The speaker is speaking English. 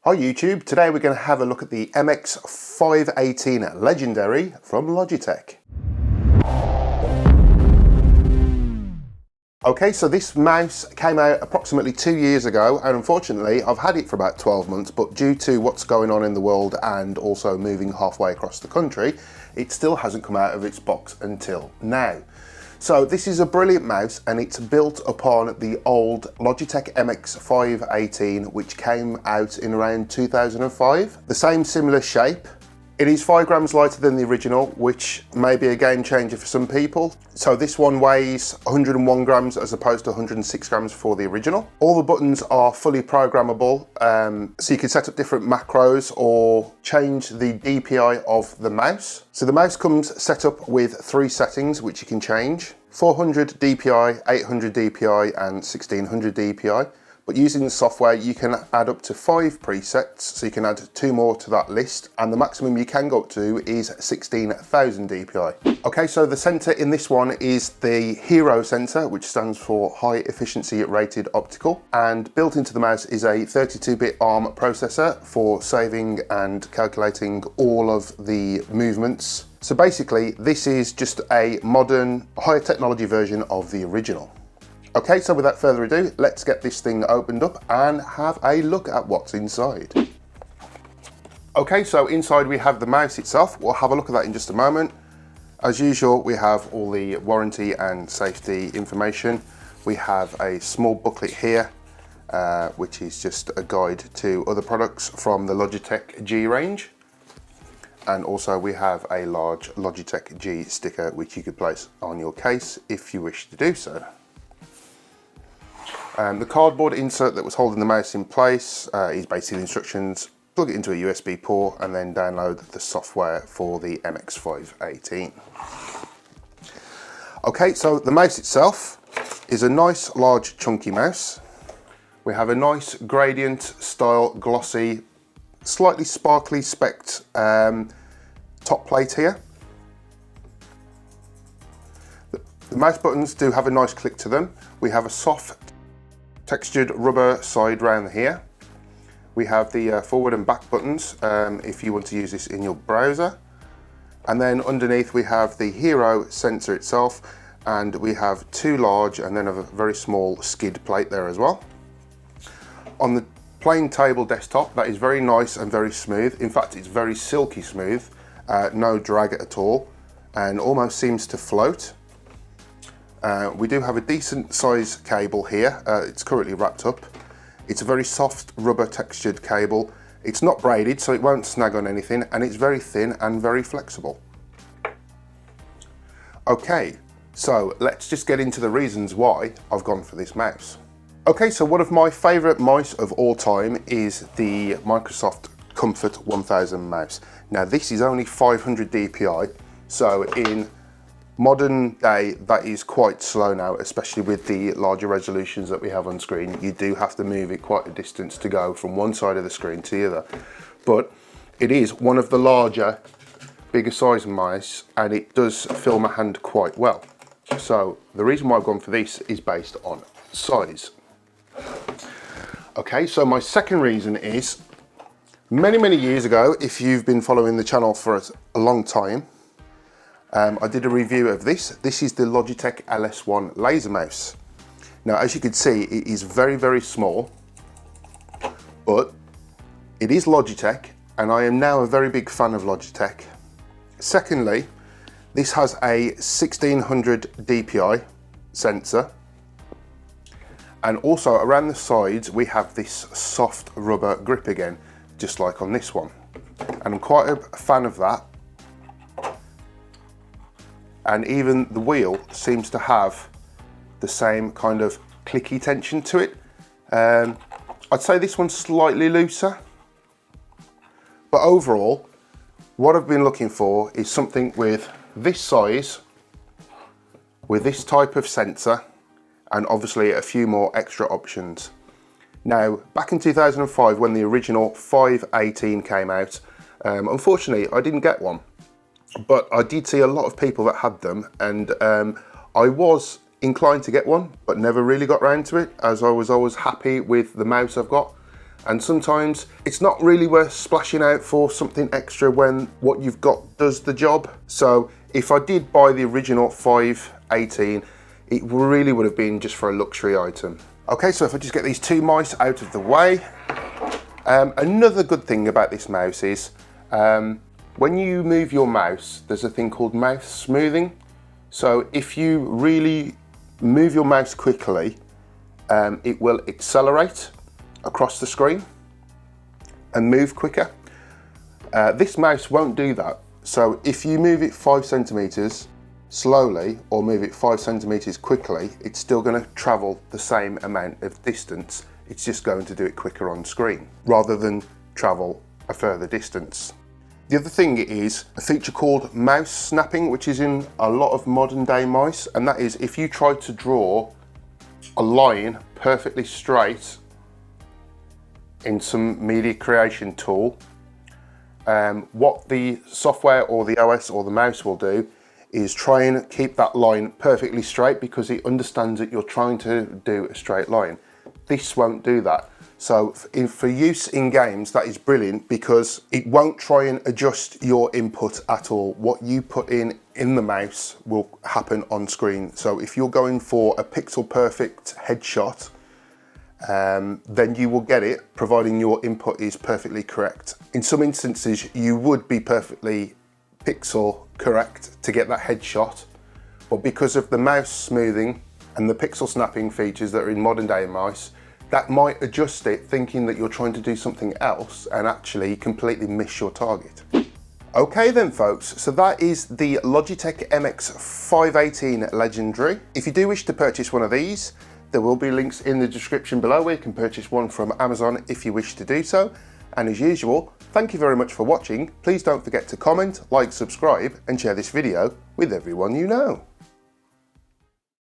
Hi YouTube, today we're going to have a look at the MX518 Legendary from Logitech. Okay, so this mouse came out approximately 2 years ago, and unfortunately I've had it for about 12 months, but due to what's going on in the world and also moving halfway across the country, it still hasn't come out of its box until now. So this is a brilliant mouse, and it's built upon the old Logitech MX518, which came out in around 2005. The same similar shape. It is 5 grams lighter than the original, which may be a game changer for some people. So this one weighs 101 grams as opposed to 106 grams for the original. All the buttons are fully programmable, so you can set up different macros or change the DPI of the mouse. So the mouse comes set up with 3 settings which you can change: 400 DPI, 800 DPI and 1600 DPI. But using the software, you can add up to 5 presets, so you can add 2 more to that list, and the maximum you can go up to is 16,000 DPI. Okay, so the sensor in this one is the Hero sensor, which stands for High Efficiency Rated Optical, and built into the mouse is a 32-bit ARM processor for saving and calculating all of the movements. So basically, this is just a modern, higher technology version of the original. Okay, so without further ado, let's get this thing opened up and have a look at what's inside. Okay, so inside we have the mouse itself. We'll have a look at that in just a moment. As usual, we have all the warranty and safety information. We have a small booklet here, which is just a guide to other products from the Logitech G range. And also we have a large Logitech G sticker, which you could place on your case if you wish to do so. The cardboard insert that was holding the mouse in place is basically the instructions. Plug it into a USB port and then download the software for the MX518. Okay, so the mouse itself is a nice large chunky mouse. We have a nice gradient style glossy, slightly sparkly specced top plate here. The mouse buttons do have a nice click to them. We have a soft textured rubber side round here. We have the forward and back buttons if you want to use this in your browser. And then underneath we have the Hero sensor itself, and we have 2 large and then a very small skid plate there as well. On the plain table desktop, that is very nice and very smooth. In fact, it's very silky smooth, no drag at all, and almost seems to float. We do have a decent size cable here. It's currently wrapped up. It's a very soft rubber textured cable. It's not braided, so it won't snag on anything, and it's very thin and very flexible. Okay, so let's just get into the reasons why I've gone for this mouse. Okay, so one of my favorite mice of all time is the Microsoft Comfort 1000 mouse. Now this is only 500 DPI, so in modern day that is quite slow now, especially with the larger resolutions that we have on screen. You do have to move it quite a distance to go from one side of the screen to the other, but it is one of the larger, bigger size mice, and it does fill my hand quite well. So the reason why I've gone for this is based on size. Okay, so my second reason is many years ago, if you've been following the channel for a long time, I did a review of this. This is the Logitech LS1 laser mouse. Now, as you can see, it is very small, but it is Logitech, and I am now a very big fan of Logitech. Secondly, this has a 1600 DPI sensor, and also around the sides we have this soft rubber grip again, just like on this one, and I'm quite a fan of that. And even the wheel seems to have the same kind of clicky tension to it. I'd say this one's slightly looser, but overall what I've been looking for is something with this size, with this type of sensor, and obviously a few more extra options. Now, back in 2005 when the original 518 came out, unfortunately I didn't get one. But I did see a lot of people that had them, and I was inclined to get one, but never really got round to it, as I was always happy with the mouse I've got. And sometimes it's not really worth splashing out for something extra when what you've got does the job. So if I did buy the original 518, it really would have been just for a luxury item. Okay, so if I just get these two mice out of the way. Another good thing about this mouse is when you move your mouse, there's a thing called mouse smoothing. So if you really move your mouse quickly, it will accelerate across the screen and move quicker. This mouse won't do that. So if you move it 5 centimeters slowly or move it 5 centimeters quickly, it's still going to travel the same amount of distance. It's just going to do it quicker on screen rather than travel a further distance. The other thing is a feature called mouse snapping, which is in a lot of modern day mice, and that is if you try to draw a line perfectly straight in some media creation tool, what the software or the OS or the mouse will do is try and keep that line perfectly straight because it understands that you're trying to do a straight line. This won't do that. So for use in games, that is brilliant because it won't try and adjust your input at all. What you put in the mouse will happen on screen. So if you're going for a pixel perfect headshot, then you will get it, providing your input is perfectly correct. In some instances, you would be perfectly pixel correct to get that headshot, but because of the mouse smoothing and the pixel snapping features that are in modern day mice, that might adjust it thinking that you're trying to do something else and actually completely miss your target. Okay then folks, so that is the Logitech MX518 Legendary. If you do wish to purchase one of these, there will be links in the description below where you can purchase one from Amazon if you wish to do so. And as usual, thank you very much for watching. Please don't forget to comment, like, subscribe, and share this video with everyone you know.